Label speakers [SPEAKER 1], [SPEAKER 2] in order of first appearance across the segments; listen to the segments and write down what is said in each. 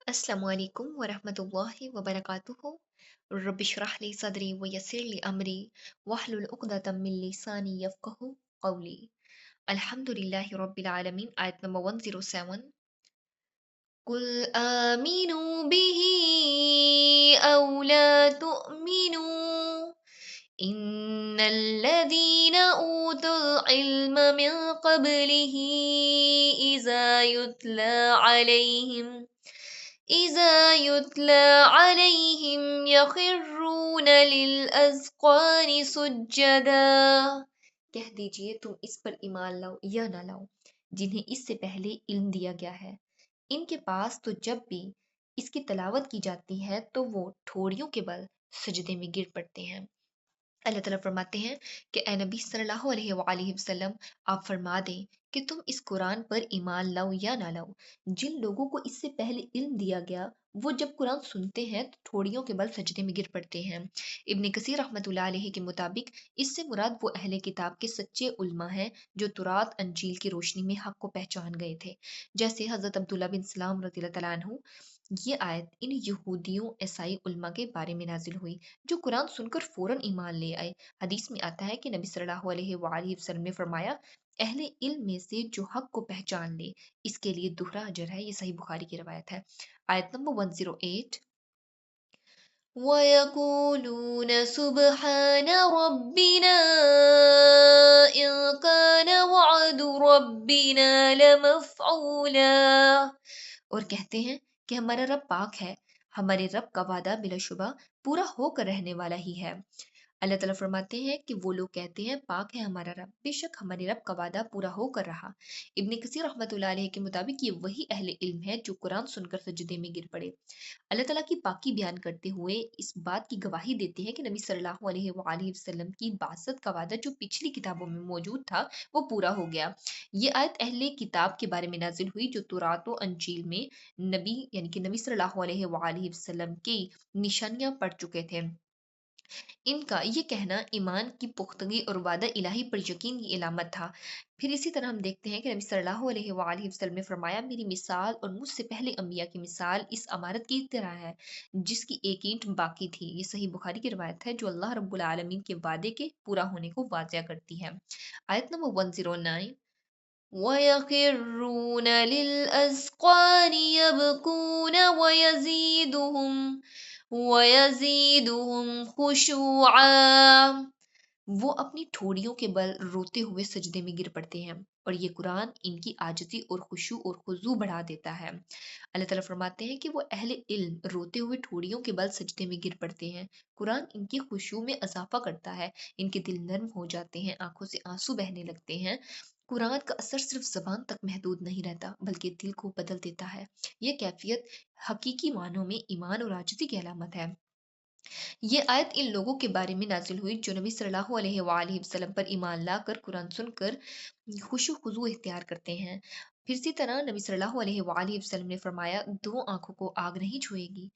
[SPEAKER 1] अस्सलामु अलैकुम वरहमतुल्लाहि वबरकातुहू। रब्बि इश्रह ली सदरी व यस्सिर ली अमरी वहलुल उक़दतम मिन लिसानी यफ़क़हू क़ौली। अल्हम्दुलिल्लाहि रब्बिल आलमीन। आयत नंबर 107। कुल आमीनू बिही औ ला तुअमिनू इन्नल्लज़ीना ऊतुल इल्म मिन क़ब्लिही इज़ा युतला अलैहिम यख़िर्रून लिलअज़क़ानि सुज्जदा। कह दीजिए तुम इस पर ईमान लाओ या ना लाओ जिन्हें इससे पहले इल्म दिया गया है। इनके पास तो जब भी इसकी तलावत की जाती है तो वो ठोड़ियों के बल सजदे में गिर पड़ते हैं। अल्लाह ताला फरमाते हैं कि ए नबी सल्लल्लाहु अलैहि वसल्लम, आप फरमा दें कि तुम इस कुरान पर ईमान लाओ या ना लाओ। जिन लोगों को इससे पहले इल्म दिया गया वो जब कुरान सुनते हैं तो ठोड़ियों के बल सजदे में गिर पड़ते हैं। इब्न कसीर रहमतुल्लाह अलैहि के मुताबिक इससे मुराद वो अहले किताब के सच्चे उल्मा हैं जो तुरात अंजील की रोशनी में हक को पहचान गए थे। जैसे हजरत अब्दुल्ला बिन सलाम रज़ियल्लाहु तआला अन्हु। ये आयत इन यहूदियों ईसाई उल्मा के बारे में नाजिल हुई जो कुरान सुनकर फौरन ईमान ले आए। हदीस में आता है कि नबी सल्लल्लाहु अलैहि वसल्लम ने फरमाया, अहले इल्म में से जो हक को पहचान ले इसके लिए दोहरा अजर है। ये सही बुखारी की रवायत है। आयत नंबर 108। वयक़ूलून सुब्हान रब्बिना इन कान वअदु रब्बिना लमफ़ऊला। और कहते हैं कि हमारा रब पाक है, हमारे रब का वादा बिलाशुबा पूरा होकर रहने वाला ही है। अल्लाह ताला फरमाते हैं कि वो लोग कहते हैं पाक है हमारा रब, बेशक हमारे रब का वादा पूरा होकर रहा। इब्न कसीर रहमतुल्लाह अलैहि के मुताबिक ये वही अहले इल्म है जो कुरान सुनकर सजदे में गिर पड़े। अल्लाह ताला की पाकी बयान करते हुए इस बात की गवाही देते हैं कि नबी सल्लल्लाहु अलैहि वसल्लम की बासत का वादा जो पिछली किताबों में मौजूद था वो पूरा हो गया। ये आयत अहले किताब के बारे में नाजिल हुई जो तुरात व अंजील में नबी यानी कि नबी सल्लल्लाहु अलैहि वसल्लम की निशानियां पढ़ चुके थे। इनका ये कहना ईमान की पुख्तगी और वादा इलाही पर यकीन की इलामत था। फिर इसी तरह हम देखते हैं कि नबी सल्लल्लाहु अलैहि वसल्लम ने फरमाया, मेरी मिसाल और मुझसे पहले अंबिया की मिसाल इस अमारत की तरह है जिसकी एक ईंट बाकी थी। ये सही बुखारी की रवायत है जो अल्लाह रब्बुल आलमीन के वादे के पूरा होने को वाज़िया करती है। आयत नंबर 109। وَيَخِرُّونَ لِلْأَذْقَانِ يَبْكُونَ وَيَزِيدُهُمْ خُشُوعًا। वो अपनी ठोड़ियों के बल रोते हुए सजदे में गिर पड़ते हैं और ये कुरान इनकी आजिज़ी और खुशू और खुजू बढ़ा देता है। अल्लाह ताला फरमाते हैं कि वो अहले इल्म रोते हुए ठोड़ियों के बल सजदे में गिर पड़ते हैं। कुरान इनकी खुशू में इजाफा करता है, इनके दिल नर्म हो जाते हैं, आंखों से आंसू बहने लगते हैं। कुरान का असर सिर्फ जबान तक महदूद नहीं रहता बल्कि दिल को बदल देता है। ये कैफियत हकीकी मानों में ईमान और आजिज़ी की अलामत है। ये आयत इन लोगों के बारे में नाजिल हुई जो नबी सल्लल्लाहु अलैहि वसल्लम पर ईमान लाकर कुरान सुनकर खुशू खुजू इख्तियार करते हैं। फिर इसी तरह नबी सल्लल्लाहु अलैहि वसल्लम ने फरमाया, दो आंखों को आग नहीं छुएगी,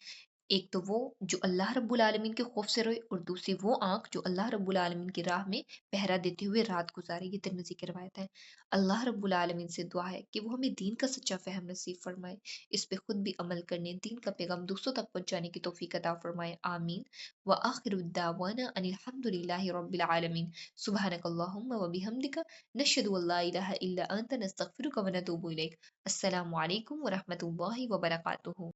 [SPEAKER 1] एक तो वो जो अल्लाह रब्बुल आलमीन के खौफ से रोए और दूसरी वो आंख जो अल्लाह रब्बुल आलमीन की राह में पहरा देते हुए रात गुजारे। ये तिर्मिज़ी की रवायत है। अल्लाह रब्बुल आलमीन से दुआ है कि वो हमें दीन का सच्चा फहम नसीब फरमाए, इस पे खुद भी अमल करने, दीन का पैगाम दूसरों तक पहुंचाने की तौफीक अता फरमाए। आमीन। व आखिरु दावाना अनिल हम्दुलिल्लाहि रब्बिल आलमीन। सुब्हानकल्लाहुम्मा व बिहम्दिका नशहदु अल्ला इलाहा इल्ला अंता नस्तगफिरुका व नतूबु इलैक। अस्सलामु अलैकुम व रहमतुल्लाहि व बरकातुहू।